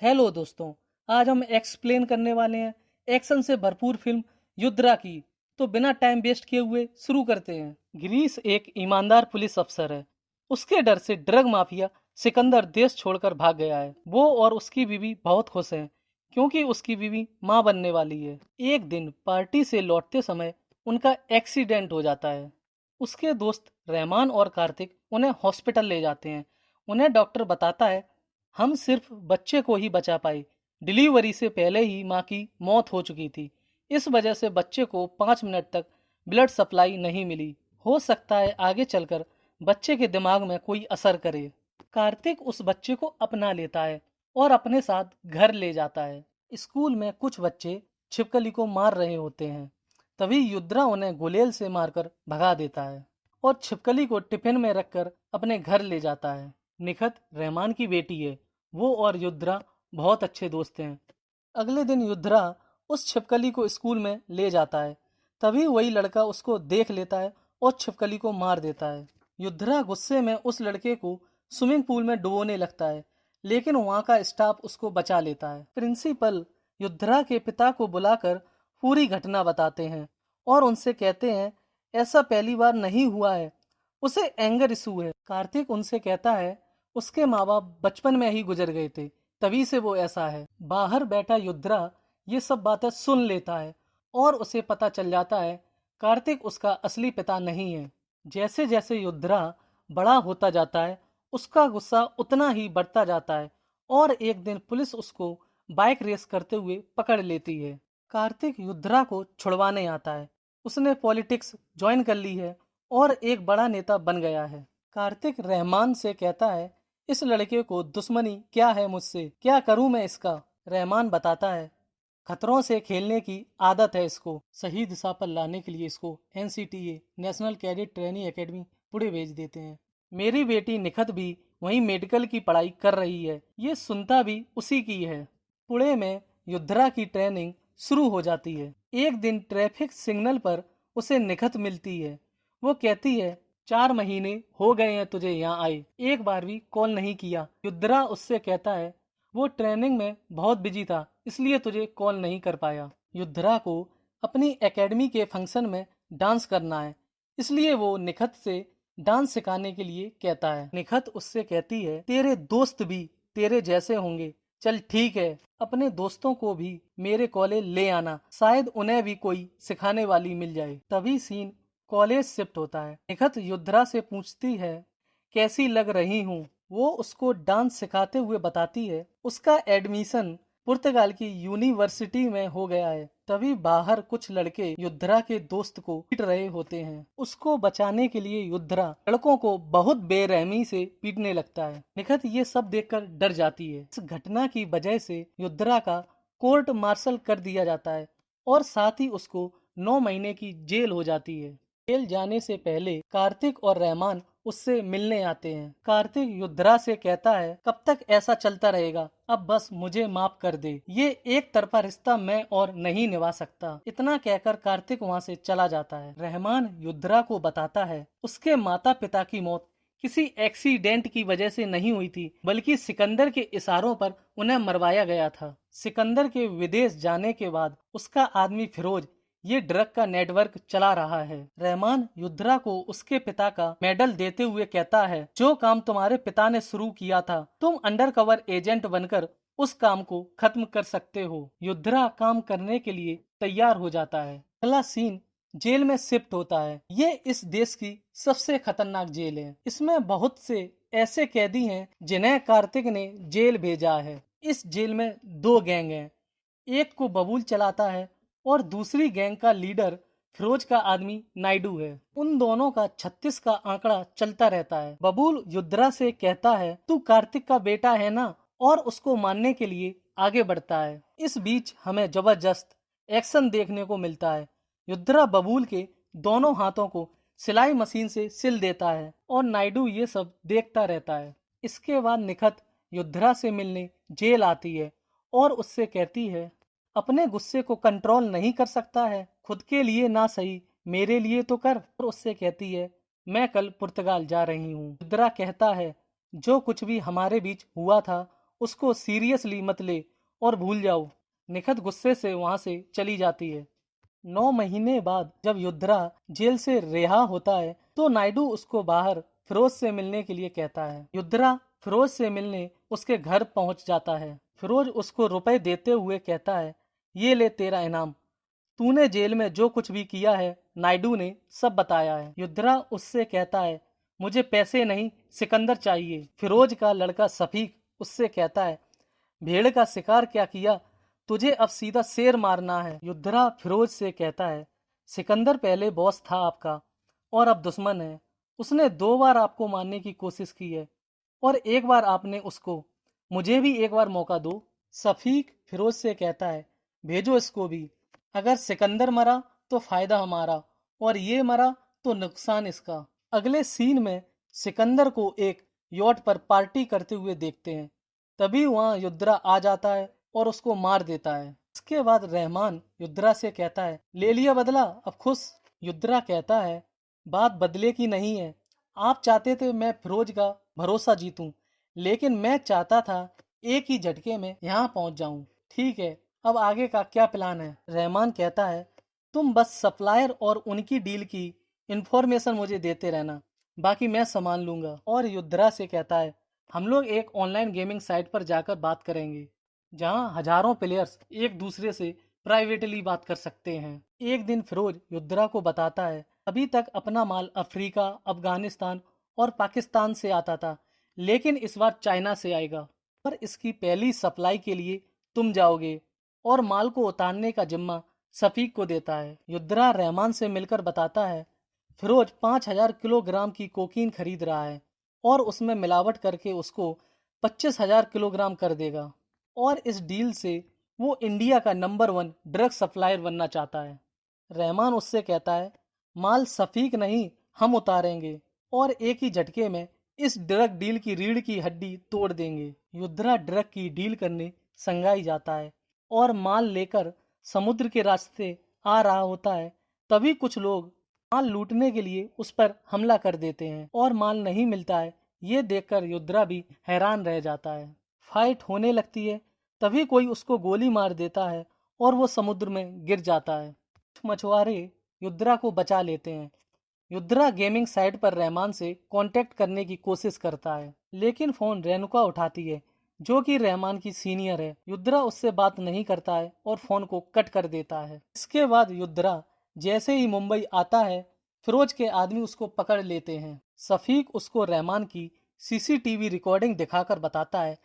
Hello दोस्तों। आज हम एक्सप्लेन करने वाले हैं एक्शन से भरपूर फिल्म युद्रा की। तो बिना टाइम वेस्ट किए हुए शुरू करते हैं। गिरीश एक ईमानदार पुलिस अफसर है। उसके डर से ड्रग माफिया सिकंदर देश छोड़कर भाग गया है। वो और उसकी बीवी बहुत खुश हैं क्योंकि उसकी बीवी मां बनने वाली है। एक दिन पार्टी से लौटते समय उनका एक्सीडेंट हो जाता है। उसके दोस्त रहमान और कार्तिक उन्हें हॉस्पिटल ले जाते हैं। उन्हें डॉक्टर बताता है हम सिर्फ बच्चे को ही बचा पाए। डिलीवरी से पहले ही माँ की मौत हो चुकी थी। इस वजह से बच्चे को 5 मिनट तक ब्लड सप्लाई नहीं मिली। हो सकता है आगे चलकर बच्चे के दिमाग में कोई असर करे। कार्तिक उस बच्चे को अपना लेता है और अपने साथ घर ले जाता है। स्कूल में कुछ बच्चे छिपकली को मार रहे होते हैं। तभी युद्रा उन्हें गुलेल से मारकर भगा देता है और छिपकली को टिफिन में रखकर अपने घर ले जाता है। निखत रहमान की बेटी है। वो और युद्रा बहुत अच्छे दोस्त हैं। अगले दिन युद्रा उस छिपकली को स्कूल में ले जाता है। तभी वही लड़का उसको देख लेता है और छिपकली को मार देता है। युद्रा गुस्से में उस लड़के को स्विमिंग पूल में डुबोने लगता है, लेकिन वहाँ का स्टाफ उसको बचा लेता है। प्रिंसिपल युद्रा के पिता को बुलाकर पूरी घटना बताते हैं और उनसे कहते हैं ऐसा पहली बार नहीं हुआ है, उसे एंगर इशू है। कार्तिक उनसे कहता है उसके माँ बाप बचपन में ही गुजर गए थे, तभी से वो ऐसा है। बाहर बैठा युद्रा ये सब बातें सुन लेता है और उसे पता चल जाता है कार्तिक उसका असली पिता नहीं है। जैसे जैसे युद्रा बड़ा होता जाता है उसका गुस्सा उतना ही बढ़ता जाता है और एक दिन पुलिस उसको बाइक रेस करते हुए पकड़ लेती है। कार्तिक युद्रा को छुड़वाने आता है। उसने पॉलिटिक्स ज्वाइन कर ली है और एक बड़ा नेता बन गया है। कार्तिक रहमान से कहता है इस लड़के को दुश्मनी क्या है मुझसे, क्या करूं मैं इसका। रहमान बताता है खतरों से खेलने की आदत है इसको, सही दिशा पर लाने के लिए इसको NCTA national cadet training academy Pune भेज देते हैं। मेरी बेटी निखत भी वहीं मेडिकल की पढ़ाई कर रही है, ये सुनता भी उसी की है। पुणे में युद्रा की ट्रेनिंग शुरू हो जाती है। एक दिन ट्रैफिक सिग्नल पर उसे निखत मिलती है। वो कहती है 4 महीने हो गए हैं तुझे यहाँ आए, एक बार भी कॉल नहीं किया। युद्रा उससे कहता है वो ट्रेनिंग में बहुत बिजी था इसलिए तुझे कॉल नहीं कर पाया। युद्रा को अपनी एकेडमी के फंक्शन में डांस करना है, इसलिए वो निखत से डांस सिखाने के लिए कहता है। निखत उससे कहती है तेरे दोस्त भी तेरे जैसे होंगे, चल ठीक है, अपने दोस्तों को भी मेरे कॉलेज ले आना, शायद उन्हें भी कोई सिखाने वाली मिल जाए। तभी सीन कॉलेज शिफ्ट होता है। निखत युद्रा से पूछती है कैसी लग रही हूँ। वो उसको डांस सिखाते हुए बताती है उसका एडमिशन पुर्तगाल की यूनिवर्सिटी में हो गया है। तभी बाहर कुछ लड़के युद्रा के दोस्त को पीट रहे होते हैं। उसको बचाने के लिए युद्रा लड़कों को बहुत बेरहमी से पीटने लगता है। निखत ये सब देखकर डर जाती है। इस घटना की वजह से युद्रा का कोर्ट मार्शल कर दिया जाता है और साथ ही उसको 9 महीने की जेल हो जाती है। जेल जाने से पहले कार्तिक और रहमान उससे मिलने आते हैं। कार्तिक युद्रा से कहता है कब तक ऐसा चलता रहेगा, अब बस मुझे माफ कर दे, ये एक तरफा रिश्ता मैं और नहीं निभा सकता। इतना कहकर कार्तिक वहाँ से चला जाता है। रहमान युद्रा को बताता है उसके माता पिता की मौत किसी एक्सीडेंट की वजह से नहीं हुई थी, बल्कि सिकंदर के इशारों पर उन्हें मरवाया गया था। सिकंदर के विदेश जाने के बाद उसका आदमी फिरोज ये ड्रग का नेटवर्क चला रहा है। रहमान युद्रा को उसके पिता का मेडल देते हुए कहता है जो काम तुम्हारे पिता ने शुरू किया था तुम अंडरकवर एजेंट बनकर उस काम को खत्म कर सकते हो। युद्रा काम करने के लिए तैयार हो जाता है। अगला सीन जेल में शिफ्ट होता है। ये इस देश की सबसे खतरनाक जेल है। इसमें बहुत से ऐसे कैदी हैं जिन्हें कार्तिक ने जेल भेजा है। इस जेल में 2 गैंग हैं, एक को बबूल चलाता है और दूसरी गैंग का लीडर फिरोज का आदमी नायडू है। उन दोनों का 36 का आंकड़ा चलता रहता है। बबूल युद्रा से कहता है तू कार्तिक का बेटा है ना, और उसको मानने के लिए आगे बढ़ता है। इस बीच हमें जबरदस्त एक्शन देखने को मिलता है। युद्रा बबूल के दोनों हाथों को सिलाई मशीन से सिल देता है और नायडू ये सब देखता रहता है। इसके बाद निखत युद्रा से मिलने जेल आती है और उससे कहती है अपने गुस्से को कंट्रोल नहीं कर सकता है, खुद के लिए ना सही मेरे लिए तो कर। और उससे कहती है मैं कल पुर्तगाल जा रही हूँ। रुद्रा कहता है जो कुछ भी हमारे बीच हुआ था उसको सीरियसली मत ले और भूल जाओ। निखत गुस्से से वहां से चली जाती है। 9 महीने बाद जब युद्रा जेल से रिहा होता है तो नायडू उसको बाहर फिरोज से मिलने के लिए कहता है। युद्रा फिरोज से मिलने उसके घर पहुंच जाता है। फिरोज उसको रुपए देते हुए कहता है, ये ले तेरा इनाम, तूने जेल में जो कुछ भी किया है नायडू ने सब बताया है। युद्रा उससे कहता है, मुझे पैसे नहीं सिकंदर चाहिए। फिरोज का लड़का सफीक उससे कहता है, भेड़ का शिकार क्या किया, तुझे अब सीधा शेर मारना है। युद्रा फिरोज से कहता है, सिकंदर पहले बॉस था आपका और अब दुश्मन है। उसने 2 बार आपको मारने की कोशिश की है और एक बार आपने उसको। मुझे भी एक बार मौका दो। सफीक फिरोज से कहता है, भेजो इसको भी। अगर सिकंदर मरा तो फायदा हमारा और ये मरा तो नुकसान इसका। अगले सीन में सिकंदर को एक यॉट पर पार्टी करते हुए देखते हैं। तभी वहां युद्रा आ जाता है और उसको मार देता है। इसके बाद रहमान युद्रा से कहता है, ले लिया बदला, अब खुश। युद्रा कहता है, बात बदले की नहीं है। आप चाहते थे मैं फिरोज का भरोसा जीतूं, लेकिन मैं चाहता था एक ही झटके में यहाँ पहुंच जाऊं। ठीक है, अब आगे का क्या प्लान है? रहमान कहता है, तुम बस सप्लायर और उनकी डील की इंफॉर्मेशन मुझे देते रहना, बाकी मैं संभाल लूंगा। और युद्रा से कहता है, हम लोग एक ऑनलाइन गेमिंग साइट पर जाकर बात करेंगे जहां हजारों प्लेयर्स एक दूसरे से प्राइवेटली बात कर सकते हैं। एक दिन फिरोज युद्रा को बताता है, अभी तक अपना माल अफ्रीका, अफगानिस्तान और पाकिस्तान से आता था, लेकिन इस बार चाइना से आएगा। पर इसकी पहली सप्लाई के लिए तुम जाओगे और माल को उतारने का जिम्मा सफीक को देता है। युद्रा रहमान से मिलकर बताता है, फिरोज 5,000 किलोग्राम की कोकीन खरीद रहा है और उसमें मिलावट करके उसको 25,000 किलोग्राम कर देगा और इस डील से वो इंडिया का नंबर 1 ड्रग सप्लायर बनना चाहता है। रहमान उससे कहता है, माल सफीक नहीं हम उतारेंगे और एक ही झटके में इस ड्रग डील की रीढ़ की हड्डी तोड़ देंगे। युद्रा ड्रग की डील करने संगाई जाता है और माल लेकर समुद्र के रास्ते आ रहा होता है। तभी कुछ लोग माल लूटने के लिए उस पर हमला कर देते हैं और माल नहीं मिलता है। ये देखकर युद्रा भी हैरान रह जाता है। फाइट होने लगती है, तभी कोई उसको गोली मार देता है और वो समुद्र में गिर जाता है। मछुआरे युद्रा को बचा लेते हैं। युद्रा गेमिंग साइट पर रहमान से कांटेक्ट करने की कोशिश करता है, लेकिन फोन रेणुका उठाती है जो कि रहमान की सीनियर है। युद्रा उससे बात नहीं करता है और फोन को कट कर देता है। इसके बाद युद्रा जैसे ही मुंबई आता है, फिरोज के आदमी उसको पकड़ लेते हैं। सफीक उसको रहमान की सीसीटीवी रिकॉर्डिंग दिखाकर बताता है,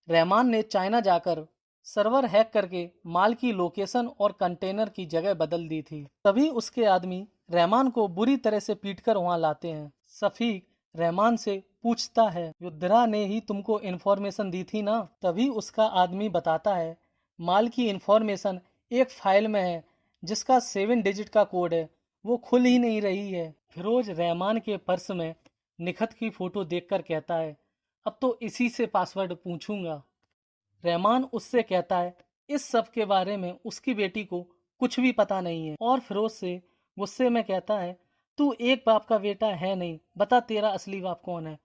रहमान ने चाइना जाकर सर्वर हैक करके माल की लोकेशन और कंटेनर की जगह बदल दी थी। तभी उसके आदमी रहमान को बुरी तरह से पीटकर वहां लाते हैं। सफीक रहमान से पूछता है, युद्रा ने ही तुमको इन्फॉर्मेशन दी थी ना? तभी उसका आदमी बताता है, माल की इन्फॉर्मेशन एक फाइल में है जिसका 7 डिजिट का कोड है, वो खुल ही नहीं रही है। फिरोज रहमान के पर्स में निखत की फोटो देखकर कहता है, अब तो इसी से पासवर्ड पूछूंगा। रहमान उससे कहता है, इस सब के बारे में उसकी बेटी को कुछ भी पता नहीं है। और फिरोज से गुस्से में कहता है, तू एक बाप का बेटा है नहीं, बता तेरा असली बाप कौन है।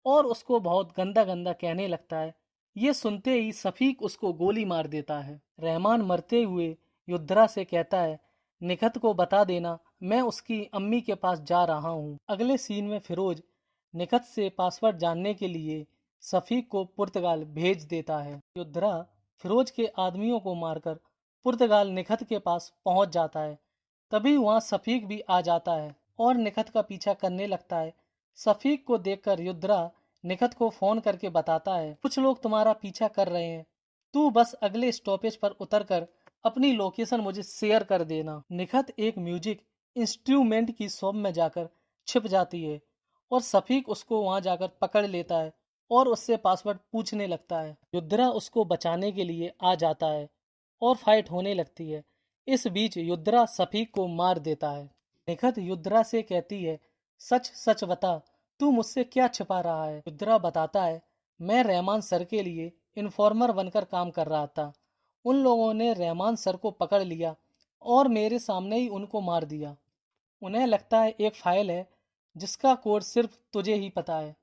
और उसको बहुत गंदा गंदा कहने लगता है। ये सुनते ही सफीक उसको गोली मार देता है। रहमान मरते हुए युद्रा से कहता है, निखत को बता देना मैं उसकी अम्मी के पास जा रहा हूँ। अगले सीन में फिरोज निखत से पासवर्ड जानने के लिए सफीक को पुर्तगाल भेज देता है। युद्रा फिरोज के आदमियों को मारकर पुर्तगाल निखत के पास पहुंच जाता है। तभी वहां सफीक भी आ जाता है और निखत का पीछा करने लगता है। सफीक को देखकर युद्रा निखत को फोन करके बताता है, कुछ लोग तुम्हारा पीछा कर रहे हैं, तू बस अगले स्टॉपेज पर उतरकर अपनी लोकेशन मुझे शेयर कर देना। निखत एक म्यूजिक इंस्ट्रूमेंट की शॉप में जाकर छिप जाती है और सफीक उसको वहां जाकर पकड़ लेता है और उससे पासवर्ड पूछने लगता है। युद्रा उसको बचाने के लिए आ जाता है और फाइट होने लगती है। इस बीच युद्रा सफीक को मार देता है। निखत युद्रा से कहती है, सच सच बता, तू मुझसे क्या छिपा रहा है? युद्रा बताता है, मैं रहमान सर के लिए इन्फॉर्मर बनकर काम कर रहा था। उन लोगों ने रहमान सर को पकड़ लिया और मेरे सामने ही उनको मार दिया। उन्हें लगता है एक फाइल है जिसका कोड सिर्फ तुझे ही पता है।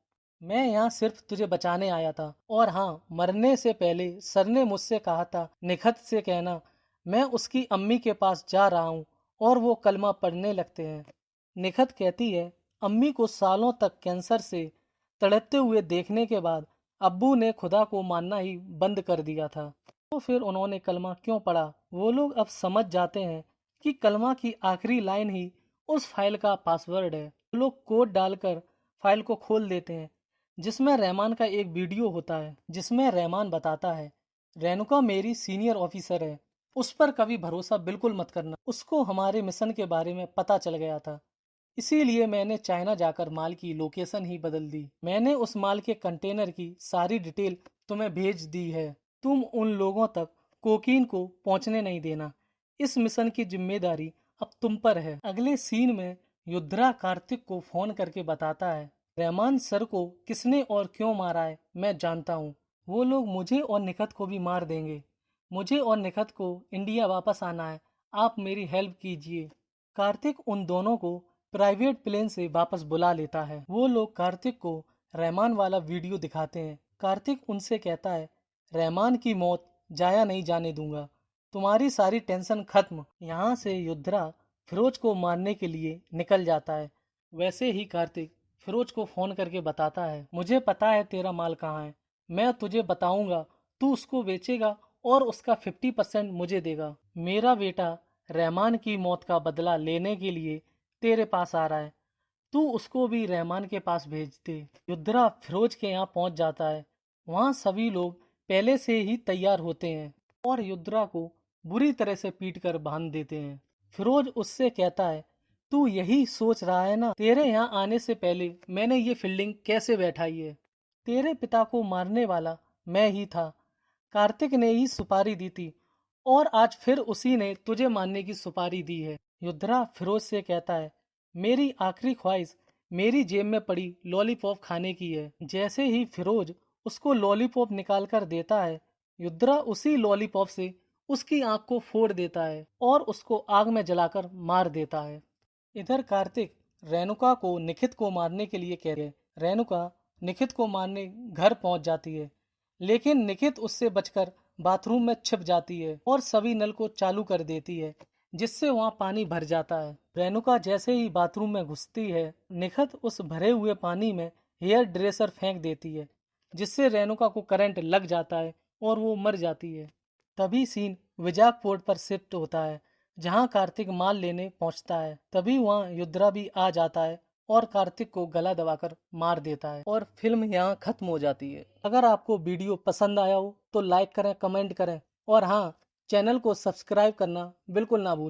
मैं यहाँ सिर्फ तुझे बचाने आया था। और हाँ, मरने से पहले सर ने मुझसे कहा था निखत से कहना मैं उसकी अम्मी के पास जा रहा हूँ और वो कलमा पढ़ने लगते हैं। निखत कहती है अम्मी को सालों तक कैंसर से तड़पते हुए देखने के बाद अब्बू ने खुदा को मानना ही बंद कर दिया था। तो फिर उन्होंने कलमा क्यों पढ़ा? वो लोग अब समझ जाते हैं कि कलमा की आखिरी लाइन ही उस फाइल का पासवर्ड है। वो लोग कोड डालकर फाइल को खोल देते हैं जिसमें रहमान का एक वीडियो होता है जिसमें रहमान बताता है रेणुका मेरी सीनियर ऑफिसर है, उस पर कभी भरोसा बिल्कुल मत करना। उसको हमारे मिशन के बारे में पता चल गया था, इसीलिए मैंने चाइना जाकर माल की लोकेशन ही बदल दी। मैंने उस माल के कंटेनर की सारी डिटेल तुम्हें भेज दी है। तुम उन लोगों तक कोकीन को पहुंचने नहीं देना। इस मिशन की जिम्मेदारी अब तुम पर है। अगले सीन में युद्रा कार्तिक को फोन करके बताता है रहमान सर को किसने और क्यों मारा है मैं जानता हूँ। वो लोग मुझे और निखत को भी मार देंगे। मुझे और निखत को इंडिया वापस आना है, आप मेरी हेल्प कीजिए। कार्तिक उन दोनों को प्राइवेट प्लेन से वापस बुला लेता है। वो लोग कार्तिक को रहमान वाला वीडियो दिखाते हैं। कार्तिक उनसे कहता है रहमान की मौत जाया नहीं जाने दूंगा, तुम्हारी सारी टेंशन खत्म। यहाँ से युद्रा फिरोज को मारने के लिए निकल जाता है। वैसे ही कार्तिक फिरोज को फोन करके बताता है मुझे पता है तेरा माल कहाँ है, मैं तुझे बताऊंगा, तू उसको बेचेगा और उसका 50% मुझे देगा। मेरा बेटा रहमान की मौत का बदला लेने के लिए तेरे पास आ रहा है, तू उसको भी रहमान के पास भेज दे। युद्रा फिरोज के यहाँ पहुंच जाता है। वहाँ सभी लोग पहले से ही तैयार होते हैं और युद्रा को बुरी तरह से पीट कर बांध देते हैं। फिरोज उससे कहता है तू यही सोच रहा है ना तेरे यहाँ आने से पहले मैंने ये फील्डिंग कैसे बैठाई है। तेरे पिता को मारने वाला मैं ही था, कार्तिक ने ही सुपारी दी थी और आज फिर उसी ने तुझे मारने की सुपारी दी है। युद्रा फिरोज से कहता है मेरी आखिरी ख्वाहिश मेरी जेब में पड़ी लॉलीपॉप खाने की है। जैसे ही फिरोज उसको लॉलीपॉप निकाल कर देता है, युद्रा उसी लॉलीपॉप से उसकी आंख को फोड़ देता है और उसको आग में जलाकर मार देता है। इधर कार्तिक रेणुका को निखित को मारने के लिए कहते हैं। रेणुका निखित को मारने घर पहुंच जाती है, लेकिन निखित उससे बचकर बाथरूम में छिप जाती है और सभी नल को चालू कर देती है जिससे वहां पानी भर जाता है। रेणुका जैसे ही बाथरूम में घुसती है, निखित उस भरे हुए पानी में हेयर ड्रेसर फेंक देती है जिससे रेणुका को करंट लग जाता है और वो मर जाती है। तभी सीन विजाक पोर्ट पर शिफ्ट होता है जहां कार्तिक माल लेने पहुंचता है। तभी वहां युद्रा भी आ जाता है और कार्तिक को गला दबाकर मार देता है और फिल्म यहाँ खत्म हो जाती है। अगर आपको वीडियो पसंद आया हो तो लाइक करें, कमेंट करें और हाँ, चैनल को सब्सक्राइब करना बिल्कुल ना भूलें।